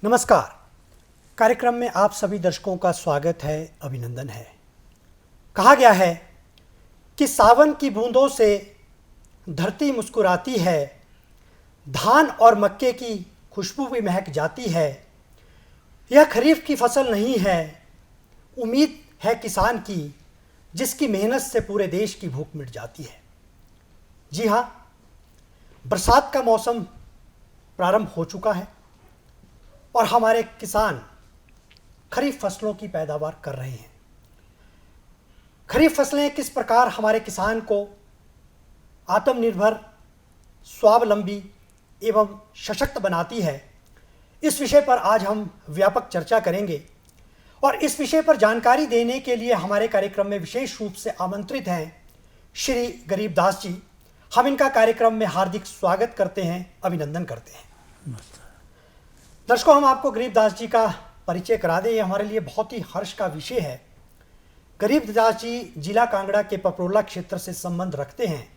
नमस्कार। कार्यक्रम में आप सभी दर्शकों का स्वागत है, अभिनंदन है। कहा गया है कि सावन की बूंदों से धरती मुस्कुराती है, धान और मक्के की खुशबू भी महक जाती है। यह खरीफ की फसल नहीं है, उम्मीद है किसान की, जिसकी मेहनत से पूरे देश की भूख मिट जाती है। जी हाँ, बरसात का मौसम प्रारंभ हो चुका है और हमारे किसान खरीफ फसलों की पैदावार कर रहे हैं। खरीफ फसलें किस प्रकार हमारे किसान को आत्मनिर्भर, स्वावलंबी एवं सशक्त बनाती है, इस विषय पर आज हम व्यापक चर्चा करेंगे। और इस विषय पर जानकारी देने के लिए हमारे कार्यक्रम में विशेष रूप से आमंत्रित हैं श्री गरीबदास जी। हम इनका कार्यक्रम में हार्दिक स्वागत करते हैं, अभिनंदन करते हैं। दर्शकों, हम आपको गरीबदास जी का परिचय करा दें, ये हमारे लिए बहुत ही हर्ष का विषय है। गरीबदास जी जिला कांगड़ा के पपरोला क्षेत्र से संबंध रखते हैं।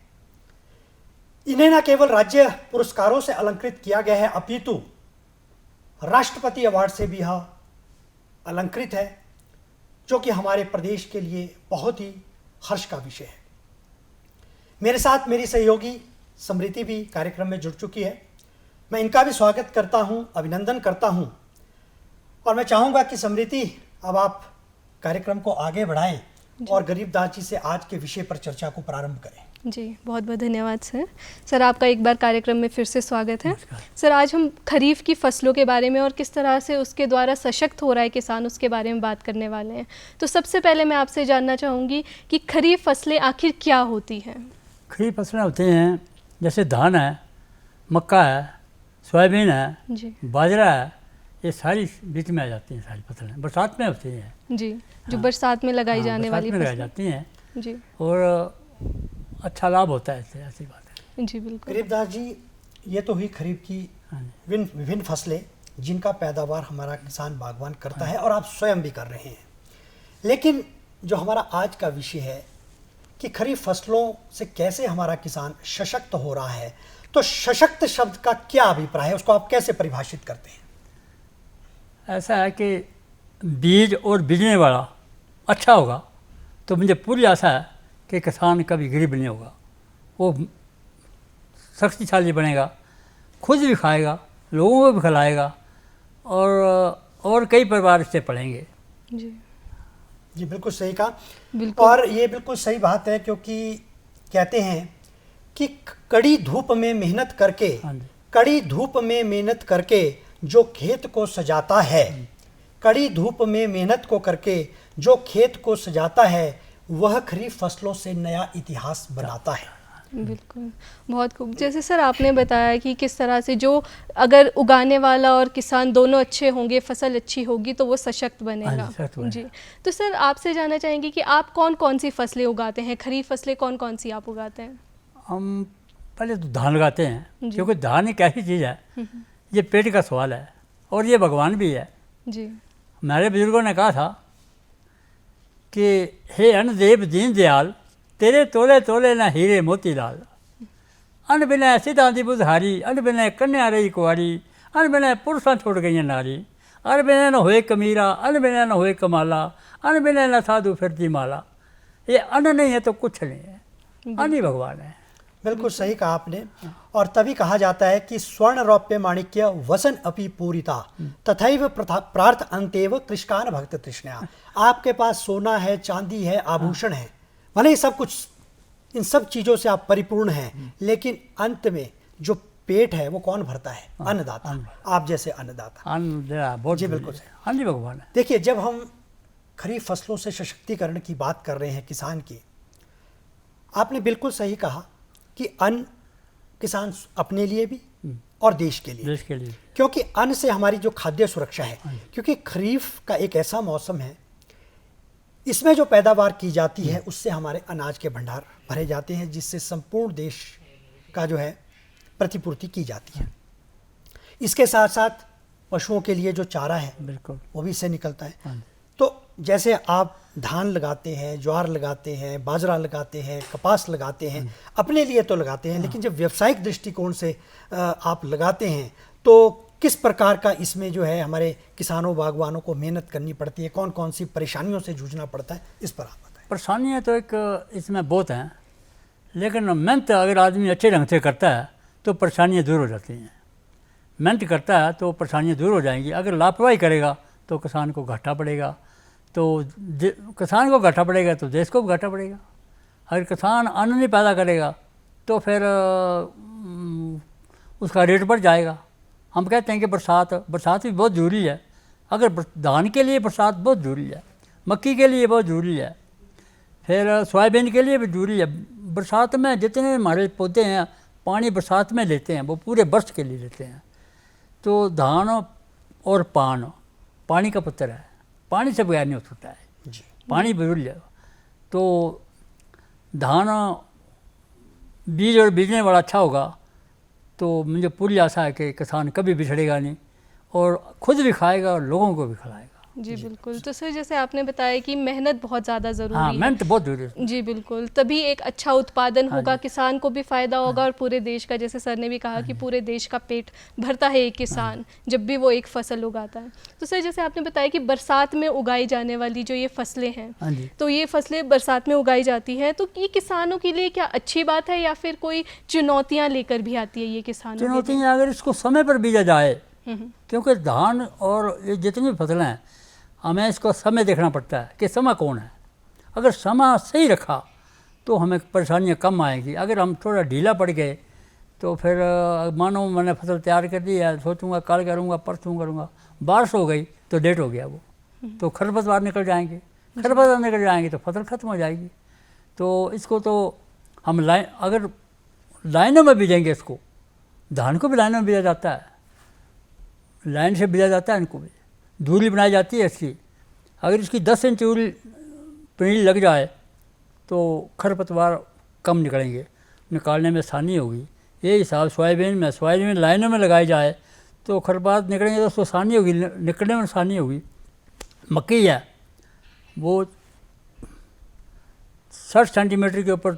इन्हें न केवल राज्य पुरस्कारों से अलंकृत किया गया है, अपितु राष्ट्रपति अवार्ड से भी यह अलंकृत है, जो कि हमारे प्रदेश के लिए बहुत ही हर्ष का विषय है। मेरे साथ मेरी सहयोगी समृति भी कार्यक्रम में जुड़ चुकी है। मैं इनका भी स्वागत करता हूं, अभिनंदन करता हूं। और मैं चाहूँगा कि समृति, अब आप कार्यक्रम को आगे बढ़ाएं और गरीबदास जी से आज के विषय पर चर्चा को प्रारंभ करें। जी, बहुत बहुत धन्यवाद सर। आपका एक बार कार्यक्रम में फिर से स्वागत है। सर, आज हम खरीफ की फसलों के बारे में और किस तरह से उसके द्वारा सशक्त हो रहा है किसान, उसके बारे में बात करने वाले हैं। तो सबसे पहले मैं आपसे जानना चाहूँगी कि खरीफ फसलें आखिर क्या होती हैं? खरीफ फसलें होती हैं जैसे धान है, मक्का है, सोयाबीन है, बाजरा है, ये सारी बीच में आ जाती हैं। सारी फसलें बरसात में होती हैं जी, जो बरसात में लगाई जाने वाली लगाई जाती हैं जी, और अच्छा लाभ होता है इससे, ऐसी बात है जी। बिल्कुल गरीबदास जी, ये तो हुई खरीफ की विभिन्न फसलें जिनका पैदावार हमारा किसान बागवान करता है और आप स्वयं भी कर रहे हैं। लेकिन जो हमारा आज का विषय है कि खरीफ फसलों से कैसे हमारा किसान सशक्त हो रहा है, तो सशक्त शब्द का क्या अभिप्राय है, उसको आप कैसे परिभाषित करते हैं? ऐसा है कि बीज और बीजने वाला अच्छा होगा तो मुझे पूरी आशा है कि किसान कभी गरीब नहीं होगा। वो शक्तिशाली बनेगा, खुद भी खाएगा, लोगों को भी खिलाएगा और कई परिवार इससे पढ़ेंगे। जी बिल्कुल सही कहा। बिल्कुल। और ये बिल्कुल सही बात है, क्योंकि कहते हैं कि कड़ी धूप में मेहनत करके जो खेत को सजाता है, कड़ी धूप में मेहनत को करके जो खेत को सजाता है, वह खरीफ फसलों से नया इतिहास बनाता है। बिल्कुल, बहुत खूब। जैसे सर आपने बताया कि किस तरह से जो अगर उगाने वाला और किसान दोनों अच्छे होंगे, फसल अच्छी होगी तो वो सशक्त बनेगा। जी, तो सर आपसे जानना चाहेंगे कि आप कौन कौन सी फसलें उगाते हैं? खरीफ फसलें कौन कौन सी आप उगाते हैं? हम पहले तो धान लगाते हैं, क्योंकि धान एक ऐसी चीज़ है, ये पेट का सवाल है और ये भगवान भी है जी। हमारे बुजुर्गों ने कहा था कि हे अन्नदेव दीन दयाल, तेरे तोले तोले न हीरे मोती लाल। अन्न बिना सिद्धांति बुधारी, अन्न बिना कन्या रही कुआरी, अन्न बिना पुरुषा छोड़ गई नारी। अन्न बिना न होए कमीरा, अन्न बिना न होए कमाला, अन्न बिना न साधु फिरती माला। ये अन्न नहीं है तो कुछ नहीं है, अन्न ही भगवान है। बिल्कुल सही कहा आपने। और तभी कहा जाता है कि स्वर्ण रौप्य माणिक्य वसन अपि पूरिता तथैव प्रार्थ अंतेव कृष्कान भक्त तृष्णया। आपके पास सोना है, चांदी है, आभूषण है, भले ही सब कुछ, इन सब चीज़ों से आप परिपूर्ण हैं, लेकिन अंत में जो पेट है वो कौन भरता है? अन्नदाता, आप जैसे अन्नदाता। जी बिल्कुल, अन्न ही भगवान है। देखिए, जब हम खरीफ फसलों से सशक्तिकरण की बात कर रहे हैं किसान की, आपने बिल्कुल सही कहा कि अन्न किसान अपने लिए भी और देश के लिए, क्योंकि अन्न से हमारी जो खाद्य सुरक्षा है, क्योंकि खरीफ का एक ऐसा मौसम है, इसमें जो पैदावार की जाती है उससे हमारे अनाज के भंडार भरे जाते हैं, जिससे संपूर्ण देश का जो है प्रतिपूर्ति की जाती है। इसके साथ साथ पशुओं के लिए जो चारा है बिल्कुल वो भी इससे निकलता है। तो जैसे आप धान लगाते हैं, ज्वार लगाते हैं, बाजरा लगाते हैं, कपास लगाते हैं, अपने लिए तो लगाते हैं, लेकिन जब व्यावसायिक दृष्टिकोण से आप लगाते हैं तो किस प्रकार का इसमें जो है हमारे किसानों बागवानों को मेहनत करनी पड़ती है, कौन कौन सी परेशानियों से जूझना पड़ता है, इस पर आप बताएं। परेशानियाँ तो एक इसमें बहुत हैं, लेकिन मेहनत अगर आदमी अच्छे ढंग से करता है तो परेशानियाँ दूर हो जाती हैं। मेहनत करता है तो परेशानियाँ दूर हो जाएंगी। अगर लापरवाही करेगा तो किसान को घाटा पड़ेगा, तो किसान को घाटा पड़ेगा तो देश को भी घाटा पड़ेगा। अगर किसान अन्न नहीं पैदा करेगा तो फिर उसका रेट बढ़ जाएगा। हम कहते हैं कि बरसात भी बहुत ज़रूरी है। अगर धान के लिए बरसात बहुत ज़रूरी है, मक्की के लिए बहुत ज़रूरी है, फिर सोयाबीन के लिए भी ज़रूरी है। बरसात में जितने हमारे पौधे हैं पानी बरसात में लेते हैं, वो पूरे बरस के लिए लेते हैं। तो धान और पानी का पुत्र है, पानी से बगैर नहीं हो सकता है जी। पानी जरूरी है। तो धान बीज और बीजने वाला अच्छा होगा तो मुझे पूरी आशा है कि किसान कभी बिछड़ेगा नहीं और खुद भी खाएगा और लोगों को भी खिलाएगा। जी बिल्कुल। तो सर जैसे आपने बताया कि मेहनत बहुत ज़्यादा ज़रूरी हाँ, है। मेहनत बहुत ज़रूरी है। जी बिल्कुल, तभी एक अच्छा उत्पादन होगा, जी। किसान को भी फ़ायदा होगा और पूरे देश का, जैसे सर ने भी कहा कि पूरे देश का पेट भरता है एक किसान जब भी वो एक फसल उगाता है। तो सर जैसे आपने बताया कि बरसात में उगाई जाने वाली जो ये फसलें हैं, हाँ जी। तो ये फसलें बरसात में उगाई जाती हैं, तो ये किसानों के लिए क्या अच्छी बात है या फिर कोई चुनौतियाँ लेकर भी आती है ये किसानों के लिए? चुनौतियाँ अगर इसको समय पर बीजा जाए, हम्म, क्योंकि धान और ये जितनी भी फसलें हैं हमें इसको समय देखना पड़ता है कि समय कौन है। अगर समय सही रखा तो हमें परेशानियाँ कम आएंगी। अगर हम थोड़ा ढीला पड़ गए तो फिर मानो मैंने फसल तैयार कर दी है, सोचूंगा कल करूँगा परसों करूँगा, बारिश हो गई तो लेट हो गया वो, तो खरपतवार निकल जाएंगे, खरपतवार निकल जाएंगे तो फसल खत्म हो जाएगी। तो इसको तो हम अगर लाइनों में बीजेंगे, इसको धान को भी लाइनों में बीजा जाता है, लाइन से बीजा जाता है, इनको भी दूरी बनाई जाती है इसकी। अगर इसकी 10 इंच दूरी पीढ़ी लग जाए तो खरपतवार कम निकलेंगे, निकालने में आसानी होगी। ये हिसाब सोयाबीन लाइनों में लगाई जाए तो खरपतवार निकलेंगे तो उसको आसानी होगी, निकलने में आसानी होगी। मक्की है वो 60 सेंटीमीटर के ऊपर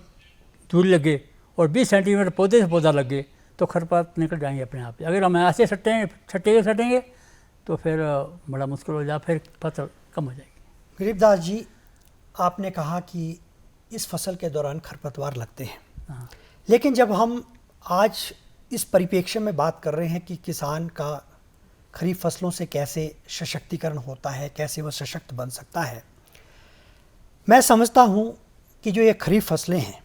दूरी लगे और 20 सेंटीमीटर पौधे से पौधा लगे तो खरपतवार निकल जाएंगे अपने आप ही। अगर हम ऐसे सटेंगे तो फिर बड़ा मुश्किल हो जाए, फिर फसल कम हो जाएगी। गरीबदास जी, आपने कहा कि इस फसल के दौरान खरपतवार लगते हैं, हाँ। लेकिन जब हम आज इस परिप्रेक्ष्य में बात कर रहे हैं कि किसान का खरीफ फसलों से कैसे सशक्तिकरण होता है, कैसे वह सशक्त बन सकता है, मैं समझता हूँ कि जो ये खरीफ फसलें हैं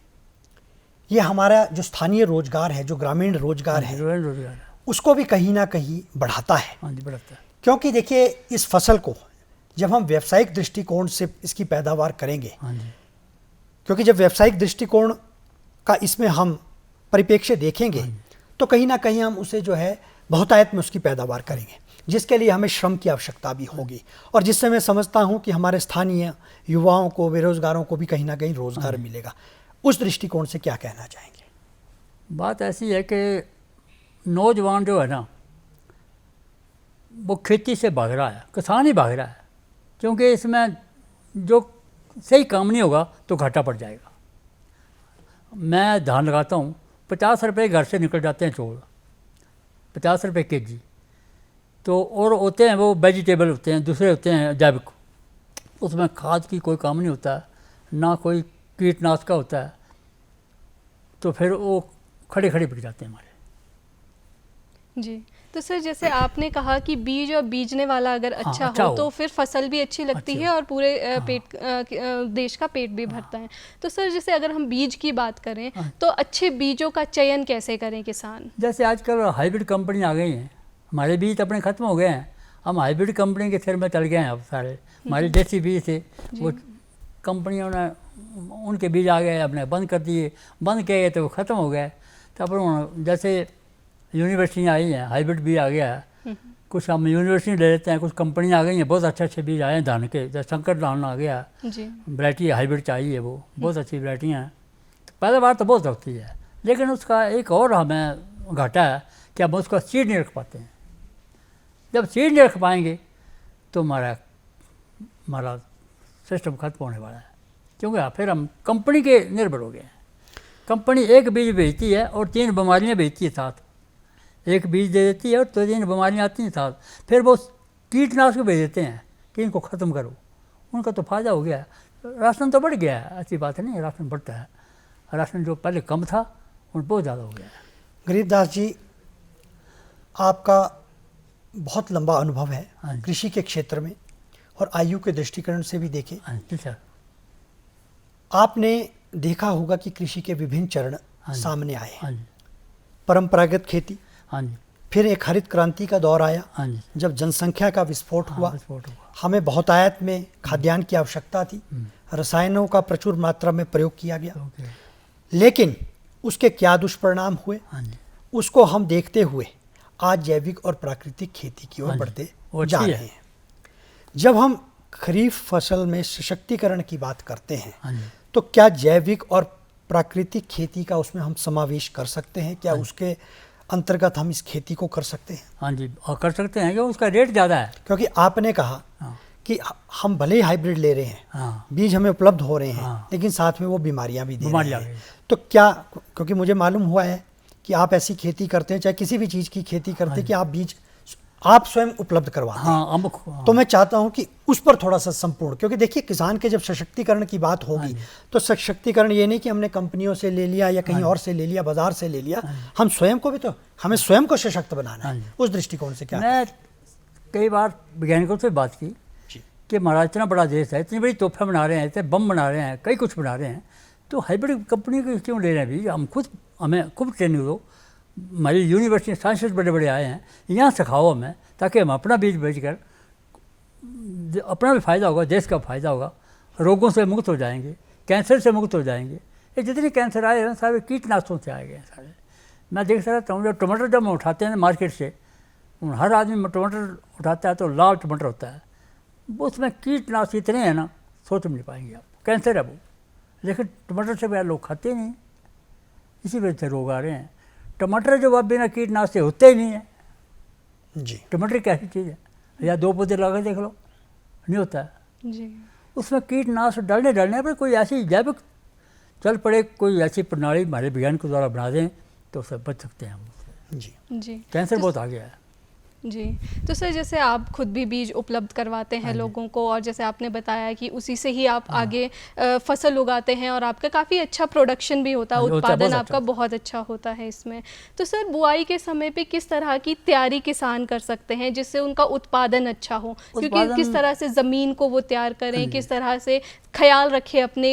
ये हमारा जो स्थानीय रोजगार है, जो ग्रामीण रोजगार है, उसको भी कहीं ना कहीं बढ़ाता है। हाँ जी, बढ़ाता है। क्योंकि देखिए, इस फसल को जब हम व्यावसायिक दृष्टिकोण से इसकी पैदावार करेंगे, हाँ जी, क्योंकि जब व्यावसायिक दृष्टिकोण का इसमें हम परिप्रेक्ष्य देखेंगे तो कहीं ना कहीं हम उसे जो है बहुतायत में उसकी पैदावार करेंगे, जिसके लिए हमें श्रम की आवश्यकता भी होगी, और जिससे मैं समझता हूँ कि हमारे स्थानीय युवाओं को, बेरोजगारों को भी कहीं ना कहीं रोजगार मिलेगा। उस दृष्टिकोण से क्या कहना चाहेंगे? बात ऐसी है कि नौजवान जो है ना वो खेती से भाग रहा है, किसान ही भाग रहा है, क्योंकि इसमें जो सही काम नहीं होगा तो घाटा पड़ जाएगा। मैं धान लगाता हूँ, 50 रुपये घर से निकल जाते हैं चौल, 50 रुपये केजी। तो और होते हैं वो वेजिटेबल होते हैं, दूसरे होते हैं जैविक, उसमें खाद की कोई काम नहीं होता है, ना कोई कीटनाशक होता है, तो फिर वो खड़े खड़े बिक जाते हैं हमारे। जी, तो सर जैसे आपने कहा कि बीज और बीजने वाला अगर अच्छा अच्छा हो तो फिर फसल भी अच्छी लगती अच्छा। है और पूरे देश का पेट भी भरता है। तो सर जैसे अगर हम बीज की बात करें तो अच्छे बीजों का चयन कैसे करें किसान? जैसे आजकल हाइब्रिड कंपनी आ गई हैं, हमारे बीज अपने ख़त्म हो गए हैं, हम हाइब्रिड कंपनी के सिर में चल गए हैं अब सारे। हमारे देसी बीज थे वो कंपनियों ने उनके बीज आ गए, अपने बंद कर दिए, बंद किए तो वो ख़त्म हो गए। तो अपन जैसे यूनिवर्सिटियाँ आई हैं, हाइब्रिड बीज आ गया है, कुछ हम यूनिवर्सिटी ले लेते हैं, कुछ कंपनियाँ आ गई हैं, बहुत अच्छे अच्छे बीज आए हैं धान के, जैसे शंकर धान आ गया, वैरायटी हाइब्रिड चाहिए, वो बहुत अच्छी वैरायटियाँ हैं। तो पैदावार तो बहुत होती है, लेकिन उसका एक और हमें घाटा है कि हम उसका सीड नहीं रख पाते हैं। जब सीड नहीं रख पाएंगे तो हमारा सिस्टम खत्म होने वाला है, क्योंकि फिर हम कंपनी के निर्भर हो गए हैं। कंपनी एक बीज बेचती है और 3 बीमारियाँ बेचती है साथ, एक बीज दे देती है और 2-3 बीमारियाँ आती हैं साथ, फिर वो कीटनाशक भेज देते हैं कि इनको ख़त्म करो। उनका तो फ़ायदा हो गया, राशन तो बढ़ गया है, ऐसी बात नहीं है, राशन बढ़ता है। राशन जो पहले कम था उन बहुत ज़्यादा हो गया है। गरीबदास जी, आपका बहुत लंबा अनुभव है हाँ जी। कृषि के क्षेत्र में, और आयु के दृष्टिकोण से भी देखें, हाँ जी सर। आपने देखा होगा कि कृषि के विभिन्न चरण हाँ जी। सामने आए। हाँ जी। परंपरागत खेती, हाँ जी। फिर एक हरित क्रांति का दौर आया हाँ जी। जब जनसंख्या का विस्फोट हाँ, हुआ, विस्फोट हुआ। हमें बहुतायत में खाद्यान्न की आवश्यकता थी, रसायनों का प्रचुर मात्रा में प्रयोग किया गया, ओके। लेकिन उसके क्या दुष्परिणाम हुए हाँ जी। उसको हम देखते हुए आज जैविक और प्राकृतिक खेती की हाँ ओर जी, बढ़ते वो जा अच्छी रहे है। हैं। जब हम खरीफ फसल में सशक्तिकरण की बात करते हैं, हाँ जी। तो क्या जैविक और प्राकृतिक खेती का उसमें हम समावेश कर सकते हैं? क्या उसके अंतर्गत हम इस खेती को कर सकते हैं? हाँ जी, और कर सकते हैं कि उसका रेट ज़्यादा है। क्योंकि आपने कहा हाँ। कि हम भले ही हाइब्रिड ले रहे हैं, हाँ। बीज हमें उपलब्ध हो रहे हैं, हाँ। लेकिन साथ में वो बीमारियां भी दे रहे बीमारियां हैं। भी। तो क्या, क्योंकि मुझे मालूम हुआ है कि आप ऐसी खेती करते हैं, चाहे किसी भी चीज़ की खेती करते हैं, कि आप बीज आप स्वयं उपलब्ध करवाते हैं। हाँ, अमुक। तो मैं चाहता हूं कि उस पर थोड़ा सा संपूर्ण, क्योंकि देखिए किसान के जब सशक्तिकरण की बात होगी, तो सशक्तिकरण ये नहीं कि हमने कंपनियों से ले लिया या कहीं और से ले लिया, बाजार से ले लिया, हम स्वयं को भी, तो हमें स्वयं को सशक्त बनाना है। उस दृष्टिकोण से क्या? मैं कई बार वैज्ञानिकों से बात की जी। कि महाराज इतना बड़ा देश है, इतनी बड़ी तोहफे बना रहे हैं, इतने बम बना रहे हैं, कई कुछ बना रहे हैं, तो हाइब्रिड कंपनी को क्यों ले रहे हैं भी? हमें खुद ट्रेनिंग दो, हमारी यूनिवर्सिटी साइंसेस बड़े बड़े आए हैं, यहाँ सिखाओ हमें, ताकि हम अपना बीज बेच कर अपना भी फ़ायदा होगा, देश का फ़ायदा होगा, रोगों से मुक्त हो जाएंगे, कैंसर से मुक्त हो जाएंगे। ये जितने कैंसर आए हैं सारे कीटनाशकों से आए गए हैं सारे। मैं देखता रहता हूँ, जब टमाटर जब हम उठाते हैं मार्केट से, हर आदमी टमाटर उठाता है तो लाल टमाटर होता है, वो उसमें कीटनाशक इतने हैं ना, सोच नहीं पाएंगे आप, कैंसर है वो। लेकिन टमाटर से बगैर लोग खाते नहीं हैं, इसी वजह से रोग आ रहे हैं। टमाटर जो अब बिना कीटनाशक से होते ही नहीं है। जी। टमाटर कैसी चीज़ है, या 2 पौधे लगा देख लो, नहीं होता है। जी। उसमें कीटनाशक डालने पर कोई ऐसी जैविक चल पड़े, कोई ऐसी प्रणाली हमारे विज्ञान के द्वारा बना दें तो उससे बच सकते हैं हम उससे। जी। जी। कैंसर बहुत आ गया है। जी। तो सर, जैसे आप खुद भी बीज उपलब्ध करवाते हैं लोगों को, और जैसे आपने बताया कि उसी से ही आप आगे फसल उगाते हैं, और आपका काफ़ी अच्छा प्रोडक्शन भी होता है, उत्पादन आपका बहुत अच्छा होता है इसमें। तो सर, बुआई के समय पे किस तरह की तैयारी किसान कर सकते हैं जिससे उनका उत्पादन अच्छा हो? क्योंकि किस तरह से ज़मीन को वो तैयार करें, किस तरह से ख्याल रखें अपने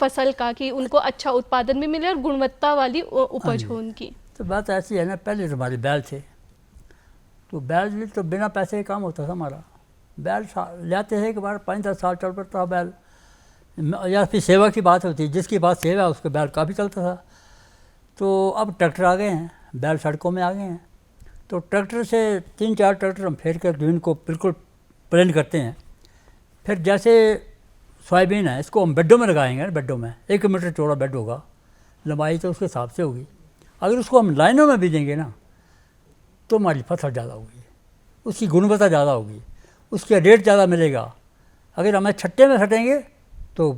फसल का कि उनको अच्छा उत्पादन भी मिले और गुणवत्ता वाली उपज हो उनकी? तो बात ऐसी है ना, पहले तो हमारे बैल थे, तो बैल भी तो बिना पैसे के काम होता था हमारा। बैल लाते थे, एक बार 5-10 साल चल पड़ता बैल, या फिर सेवा की बात होती, जिसकी बात सेवा उसके बैल काफ़ी चलता था। तो अब ट्रैक्टर आ गए हैं, बैल सड़कों में आ गए हैं, तो ट्रैक्टर से 3-4 ट्रैक्टर हम फेर कर ज़मीन को बिल्कुल प्लेन करते हैं। फिर जैसे सोयाबीन है, इसको हम बेडों में लगाएंगे, बेडों में 1 मीटर चौड़ा बेड होगा, लंबाई तो उसके हिसाब से होगी। अगर उसको हम लाइनों में बीजेंगे ना, तो हमारी फसल ज़्यादा होगी, उसकी गुणवत्ता ज़्यादा होगी, उसके रेट ज़्यादा मिलेगा। अगर हमें छट्टे में छटेंगे तो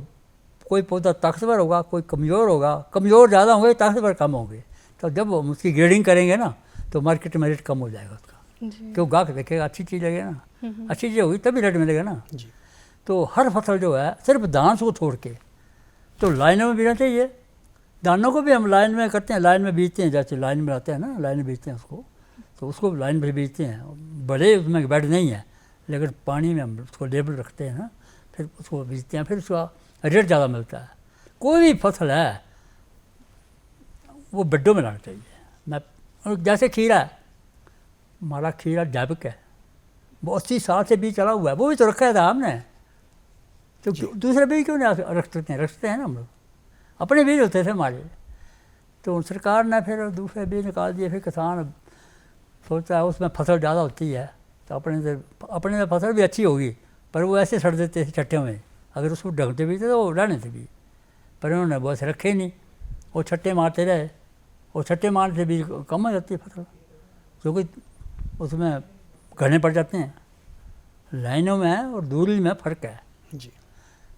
कोई पौधा ताकतवर होगा, कोई कमज़ोर होगा, कमज़ोर ज़्यादा होंगे, ताकतवर कम होंगे। तो जब हम उसकी ग्रेडिंग करेंगे ना, तो मार्केट में रेट कम हो जाएगा उसका, क्यों गाहक देखेगा, अच्छी चीज़ लगेगा ना, अच्छी चीज़ होगी तभी रेट मिलेगा ना। जी। तो हर फसल जो है, सिर्फ धान को छोड़ के तो लाइनों में बीजना चाहिए। धानों को भी हम लाइन में करते हैं, लाइन में बीजते हैं, जैसे लाइन में आते हैं ना, लाइन में बीजते हैं उसको, तो उसको लाइन पर बीजते हैं। बड़े उसमें बेड नहीं है, लेकिन पानी में हम उसको लेबल रखते हैं ना, फिर उसको बीजते हैं, फिर उसका रेट ज़्यादा मिलता है। कोई भी फसल है वो बेडों में लाना चाहिए। मैं जैसे खीरा है, हमारा खीरा जैविक है, वो 80 साल से बीज चला हुआ है, वो भी तो रखा था हमने, तो दूसरे बीज क्यों नहीं रखते हैं ना हम लोग, अपने बीज होते थे हमारे। तो सरकार ने फिर दूसरे बीज निकाल दिए, फिर किसान सोचता है उसमें फसल ज़्यादा होती है, तो अपने से फसल भी अच्छी होगी, पर वो ऐसे सड़ देते थे छट्टे में। अगर उसको ढंगते भी थे तो वो रहने थे भी, पर उन्होंने वो ऐसे रखे नहीं, वो छट्टे मारते रहे, वो छट्टे मारने से भी कम हो जाती है फसल, क्योंकि उसमें घने पड़ जाते हैं। लाइनों में और दूरी में फ़र्क है। जी।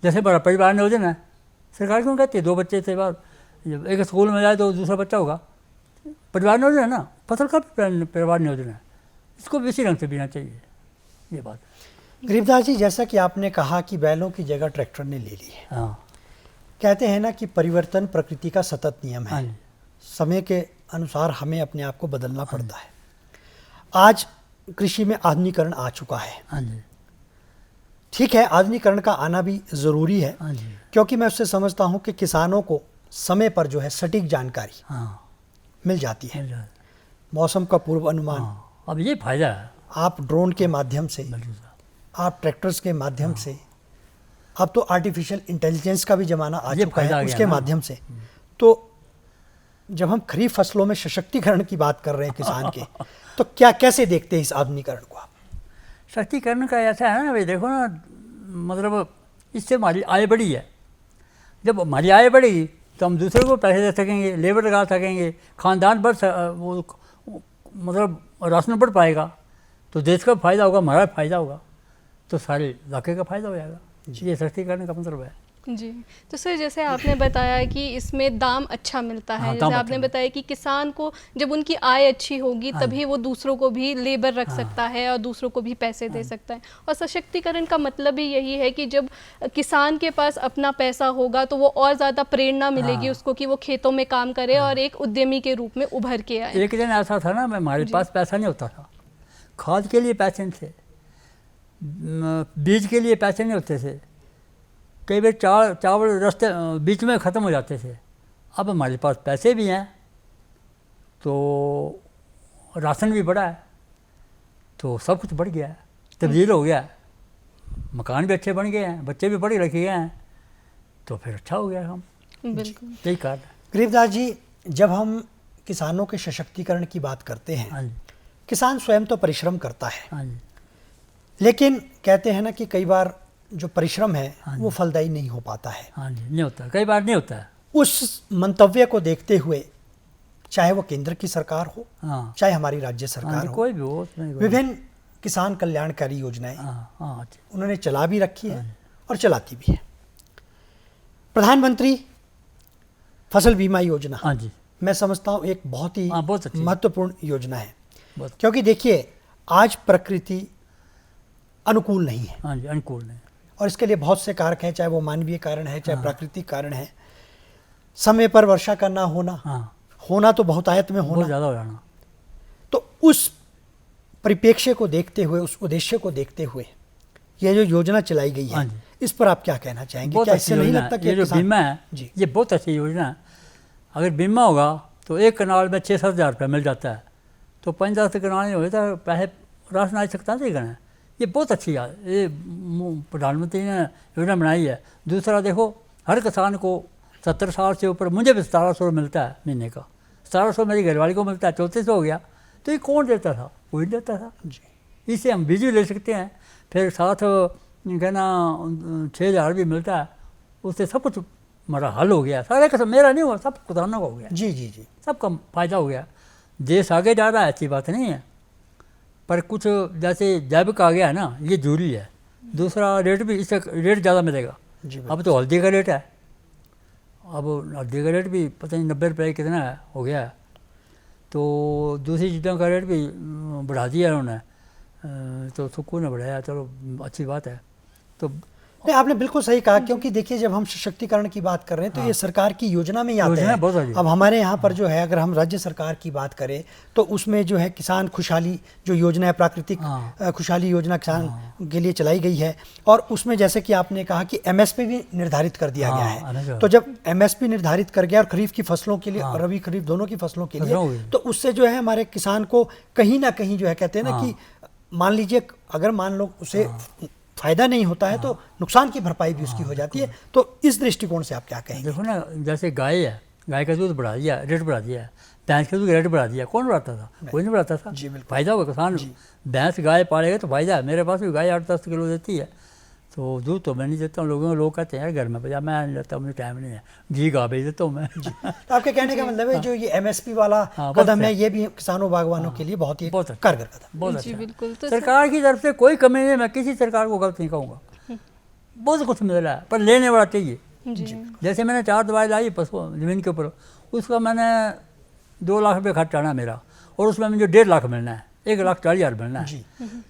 जैसे बड़ा परिवार नियोजन है, सरकार क्यों कहती है 2 बच्चे से बाद एक स्कूल में जाए तो दूसरा बच्चा होगा, परिवार नियोजन है ना, फसल का भी परिवार नियोजन है, इसको भी इसी रंग से बीना चाहिए, ये बात है। गरीबदास जी, जैसा कि आपने कहा कि बैलों की जगह ट्रैक्टर ने ले ली है, हाँ कहते हैं ना कि परिवर्तन प्रकृति का सतत नियम हाँ है, जी, समय के अनुसार हमें अपने आप को बदलना पड़ता है। आज कृषि में आधुनिकीकरण आ चुका है, हाँ जी, ठीक है, आधुनिकीकरण का आना भी ज़रूरी है, हाँ जी, क्योंकि मैं उससे समझता हूँ कि किसानों को समय पर जो है सटीक जानकारी हाँ मिल जाती है, मिल जाए, मौसम का पूर्व अनुमान, हाँ अब ये फायदा है, आप ड्रोन के माध्यम से, बिल्कुल साहब, आप ट्रैक्टर्स के माध्यम से, अब तो आर्टिफिशियल इंटेलिजेंस का भी ज़माना आ ये चुका फायदा आ है, गया उसके ना। माध्यम से। तो जब हम खरीफ फसलों में सशक्तिकरण की बात कर रहे हैं किसान के, तो क्या कैसे देखते हैं इस आधुनिकीकरण को आप? शक्तिकरण का ऐसा है ना भाई, देखो ना, मतलब इससे हमारी आय बढ़ी है, जब हमारी आय बढ़ेगी तो हम दूसरे को पैसे दे सकेंगे, लेबर लगा सकेंगे, खानदान वो मतलब राशन बढ़ पाएगा, तो देश का फ़ायदा होगा, हमारा फ़ायदा होगा, तो सारे इलाके का फ़ायदा हो जाएगा, ये शक्तिकरण का मतलब है। जी, तो सर जैसे आपने बताया कि इसमें दाम अच्छा मिलता है, हाँ, जैसे दाम आपने अच्छा बताया कि किसान को जब उनकी आय अच्छी होगी तभी वो दूसरों को भी लेबर रख सकता है और दूसरों को भी पैसे दे सकता है। और सशक्तिकरण का मतलब ही यही है कि जब किसान के पास अपना पैसा होगा तो वो और ज़्यादा प्रेरणा मिलेगी उसको कि वो खेतों में काम करे और एक उद्यमी के रूप में उभर के आए। एक दिन ऐसा था ना, हमारे पास पैसा नहीं होता था, खाद के लिए पैसे नहीं थे, बीज के लिए पैसे नहीं होते थे, कई बार चावल रास्ते बीच में ख़त्म हो जाते थे। अब हमारे पास पैसे भी हैं तो राशन भी बढ़ा है, तो सब कुछ बढ़ गया है, तब्दील हो गया है, मकान भी अच्छे बन गए हैं, बच्चे भी पढ़े लिखे गए हैं, तो फिर अच्छा हो गया हम। बिल्कुल, यही कारण है। गरीबदास जी, जब हम किसानों के सशक्तिकरण की बात करते हैं, हाँ जी, किसान स्वयं तो परिश्रम करता है, हाँ जी, लेकिन कहते हैं ना कि कई बार जो परिश्रम है हाँ वो फलदायी नहीं हो पाता है। हाँ जी, नहीं होता, कई बार नहीं होता है। उस मंतव्य को देखते हुए, चाहे वो केंद्र की सरकार हो, हाँ चाहे हमारी राज्य हाँ सरकार जी, हो, कोई भी हो उसमें कोई- विभिन्न किसान कल्याणकारी योजनाएं हाँ हाँ जी, उन्होंने चला भी रखी है और चलाती भी है। प्रधानमंत्री फसल बीमा योजना, हाँ जी, मैं समझता हूँ एक बहुत ही हाँ, बहुत अच्छी। महत्वपूर्ण योजना है, बहुत, क्योंकि देखिए आज प्रकृति अनुकूल नहीं है हाँ जी, अनुकूल नहीं, और इसके लिए बहुत से कारक हैं, चाहे वो मानवीय कारण है, चाहे प्राकृतिक कारण है। समय पर वर्षा का ना होना, हाँ होना तो बहुतायत में बहुत होना, ज़्यादा हो जाना। तो उस परिप्रेक्ष्य को देखते हुए, उस उद्देश्य को देखते हुए ये जो योजना चलाई गई है, हाँ जी। इस पर आप क्या कहना चाहेंगे? बहुत क्या अच्छी इससे नहीं योजना लगता है, कि ये जो किसान- बीमा है जी, ये बहुत अच्छी योजना है। अगर बीमा होगा तो एक कनाल में 6-7 हज़ार रुपये मिल जाता है, तो 5-10 कनाल में होता है, पैसे राशन आ सकता है गए। ये बहुत अच्छी है, ये प्रधानमंत्री ने योजना बनाई है। दूसरा देखो, हर किसान को 70 साल से ऊपर, मुझे भी 1700 मिलता है महीने का, 1700 मेरी घरवाली को मिलता है, 3400 हो गया, तो ये कौन देता था? कोई नहीं देता था। जी, इससे हम बिजली ले सकते हैं, फिर साथ कहना 6,000 भी मिलता है, उससे सब कुछ हमारा हल हो गया। सारे का मेरा नहीं हुआ, सब किसानों का हो गया, जी, जी, जी, सबका फ़ायदा हो गया। देश आगे जा रहा है, अच्छी बात नहीं है, पर कुछ जैसे जैविक आ गया है ना, ये जरूरी है। दूसरा रेट भी, इससे रेट ज़्यादा मिलेगा। जी, अब तो हल्दी का रेट है, अब हल्दी का रेट भी पता नहीं 90 रुपये कितना है, हो गया है, तो दूसरी चीज़ों का रेट भी बढ़ा दिया उन्होंने, तो सुकून ने बढ़ाया, चलो अच्छी बात है। तो नहीं, आपने बिल्कुल सही कहा, क्योंकि देखिए जब हम सशक्तिकरण की बात कर रहे हैं तो ये सरकार की योजना में ही आते योजना हैं। बहुत सारी है। अब हमारे यहाँ पर जो है, अगर हम राज्य सरकार की बात करें तो उसमें जो है किसान खुशहाली जो योजना है, प्राकृतिक खुशहाली योजना किसान के लिए चलाई गई है, और उसमें जैसे कि आपने कहा कि एमएसपी भी निर्धारित कर दिया गया है। तो जब एमएसपी निर्धारित कर गया और खरीफ की फसलों के लिए और रबी खरीफ दोनों की फसलों के लिए, तो उससे जो है हमारे किसान को कहीं ना कहीं जो है, कहते हैं ना कि मान लीजिए अगर मान लो उसे फायदा नहीं होता है तो नुकसान की भरपाई भी उसकी हो जाती है। तो इस दृष्टिकोण से आप क्या कहेंगे? देखो ना, जैसे गाय है, गाय का दूध बढ़ा दिया, रेट बढ़ा दिया है, भैंस का दूध रेट बढ़ा दिया, कौन बढ़ाता था? कोई नहीं बढ़ाता था। जी, बिल्कुल। फायदा होगा किसान, भैंस गाय पालेगा तो फायदा है। मेरे पास भी गाय 8-10 किलो देती है, तो दूध तो मैं नहीं देता हूँ। लोग कहते हैं घर में बजा, मैं नहीं लेता, मुझे टाइम नहीं है, घी गा भेज देता हूँ मैं। तो आपके कहने का मतलब है जो ये एमएसपी वाला कदम है, ये भी किसानों बागवानों के लिए बहुत ही कारगर कदम। बहुत जी, अच्छा, बिल्कुल। तो सरकार की तरफ से कोई कमी नहीं, मैं किसी सरकार को गलत नहीं कहूँगा, बहुत कुछ मिल रहा है, पर लेने वाला चाहिए। जी, जैसे मैंने 4 दवाई लाई पशु ज़मीन के ऊपर, उसका मैंने 2 लाख रुपये खर्च आना मेरा, और उसमें मुझे 1.5 लाख मिलना है, 1,40,000 मिलना है। जी।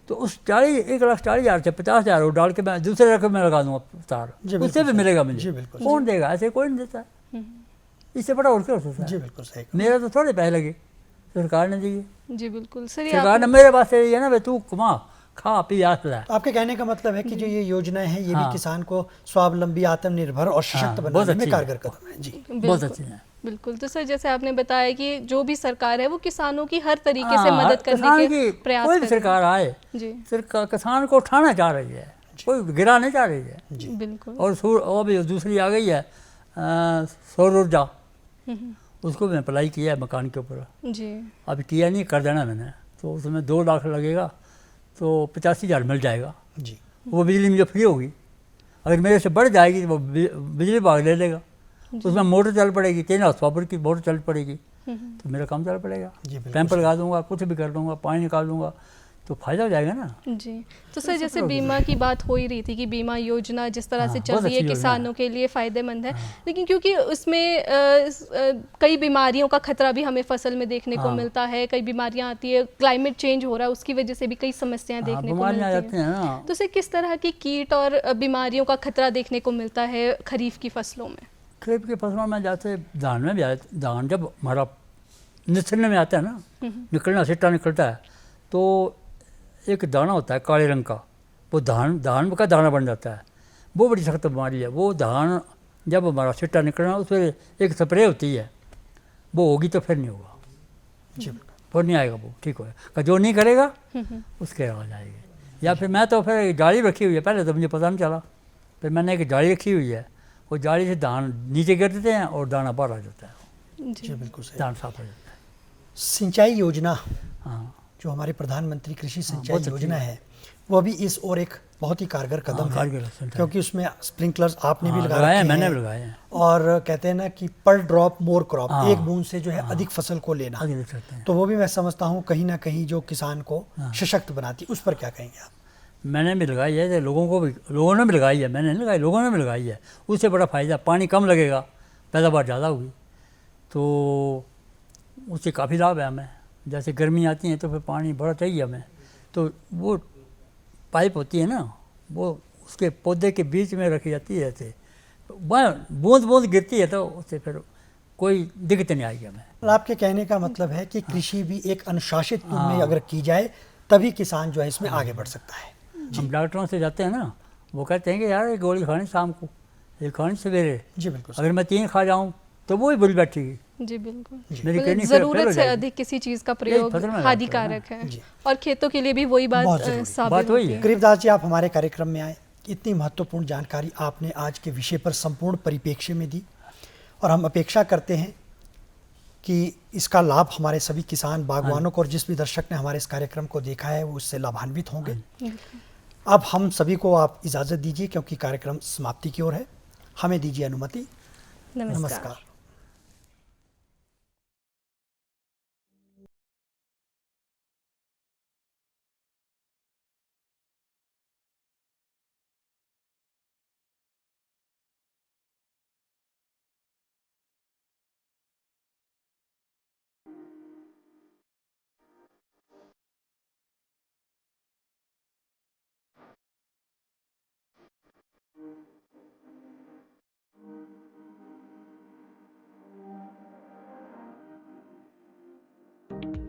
तो उस 1,40,000 से 50,000 वो डाल के मैं दूसरे रकम में लगा दूंगा तार, जी, उससे भी बिल्कुल मिलेगा जी, मुझे। बिल्कुल। कौन देगा? ऐसे कोई नहीं देता है। इससे बड़ा और क्या हो सकता जी है? बिल्कुल सही। मेरा तो थोड़े पैसे लगे, सरकार ने दिए। जी बिल्कुल सर, ये सरकार ने आप मेरे पास ये है ना भाई, तू कमा, खा पी, आस ला। तो आपके कहने का मतलब है कि जो ये योजनाएं हैं ये भी हाँ। किसान को स्वावलंबी, आत्मनिर्भर और सशक्त हाँ, बहुत बनाने में अच्छी कारगर कदम है। जी बहुत बिल्कुल अच्छी है। बिल्कुल। तो सर जैसे आपने बताया कि जो भी सरकार है वो किसानों की हर तरीके से हाँ, मदद करने किसान के की प्रयास कोई कर भी रही है। सरकार आए, जी सरकार किसान को उठाना चाह रही है, कोई गिरा नहीं चाह रही है। बिल्कुल। और भी दूसरी आ गई है सौर ऊर्जा, उसको मैं अप्लाई किया है मकान के ऊपर, जी अभी किया नहीं, कर देना मैंने। तो उसमें 2 लाख लगेगा, तो 85,000 मिल जाएगा। जी वो बिजली मुझे फ्री होगी। अगर मेरे से बढ़ जाएगी तो वो बिजली विभाग ले लेगा, उसमें मोटर चल पड़ेगी, 3 हाउस पावर की मोटर चल पड़ेगी, तो मेरा काम चल पड़ेगा। जी बिल्कुल पैंप लगा दूंगा, कुछ भी कर दूंगा, पानी निकाल दूंगा, तो फायदा हो जाएगा ना। जी। तो सर जैसे बीमा की बात हो ही रही थी कि बीमा योजना जिस तरह से हाँ, चल बहुत रही है अच्छी योजना किसानों के लिए फ़ायदेमंद है, लेकिन क्योंकि उसमें कई बीमारियों का खतरा भी हमें फसल में देखने को हाँ। मिलता है, कई बीमारियां आती है, क्लाइमेट चेंज हो रहा है उसकी वजह से भी कई समस्याएं हाँ, देखने को बीमारियाँ आ मिलती जाती हैं। हैं ना। तो सर किस तरह की कीट और बीमारियों का खतरा देखने को मिलता है खरीफ की फसलों में? खरीफ की फसलों में जैसे धान में भी आए, धान जब हमारा निचलने में आता है ना, निकलना सिट्टा निकलता है, तो एक दाना होता है काले रंग का, वो धान का दाना बन जाता है। वो बड़ी सख्त बीमारी है। वो धान जब हमारा सिट्टा निकलना, उस पर एक स्प्रे होती है, वो होगी तो फिर नहीं होगा, जी फिर नहीं आएगा, वो ठीक होगा। जो नहीं करेगा उसके आवाज़ आएगी। या फिर मैं तो फिर जाली रखी हुई है, पहले तो मुझे पता नहीं चला, फिर मैंने एक जाली रखी हुई है, वो जाली से धान नीचे गिर देते हैं और दाना बाहर आ जाता है, जी बिल्कुल सही। धान साफ हो जाता है। सिंचाई योजना हाँ जो हमारे प्रधानमंत्री कृषि सिंचाई बहुत अच्छी योजना है वो भी इस और एक बहुत ही कारगर कदम है, कारगर है। क्योंकि उसमें स्प्रिंकलर्स आपने भी लगा लगाए हैं, रखे मैंने हैं। भी लगाए हैं। और कहते हैं ना कि पर ड्रॉप मोर क्रॉप, हाँ। एक बूंद से जो है अधिक फसल को लेना, आगे देख सकते हैं। तो वो भी मैं समझता हूँ कहीं ना कहीं जो किसान को सशक्त बनाती, उस पर क्या कहेंगे आप? मैंने भी लगाई है, लोगों ने भी लगाई है, मैंने नहीं लगाई, लोगों ने भी लगाई है। उससे बड़ा फ़ायदा, पानी कम लगेगा, पैदावार ज़्यादा होगी, तो उससे काफ़ी लाभ है हमें। जैसे गर्मी आती है तो फिर पानी बड़ा चाहिए हमें, तो वो पाइप होती है ना, वो उसके पौधे के बीच में रखी जाती है, ऐसे बूंद बूंद गिरती है, तो उससे फिर कोई दिक्कत नहीं आएगी हमें। और आपके कहने का मतलब है कि कृषि भी एक अनुशासित रूप में अगर की जाए तभी किसान जो है इसमें आगे बढ़ सकता है। हम डॉक्टरों से जाते हैं ना, वो कहते हैं कि यार ये गोली खानी शाम को, ये खानी सवेरे, जी बिल्कुल अगर मैं 3 खा जाऊँ तो वो ही बुरी बैठेगी। जी बिल्कुल। मेरी मतलब कहनी फेल हो ज़रूरत से जाएगी। अधिक किसी चीज़ का प्रयोग फसल में हानिकारक है, जी। और खेतों के लिए भी वही बात बहुत ज़रूरी। साबित बात वही होती है। है। गरीबदास जी, आप हमारे कार्यक्रम में आए, इतनी महत्वपूर्ण जानकारी आपने आज के विषय पर संपूर्ण परिप्रेक्ष्य में दी, और हम अपेक्षा करते हैं कि इसका लाभ हमारे सभी किसान बागवानों को और जिस भी दर्शक ने हमारे इस कार्यक्रम को देखा है वो उससे लाभान्वित होंगे। अब हम सभी को आप इजाज़त दीजिए क्योंकि कार्यक्रम समाप्ति की ओर है। हमें दीजिए अनुमति। नमस्कार। नमस्कार।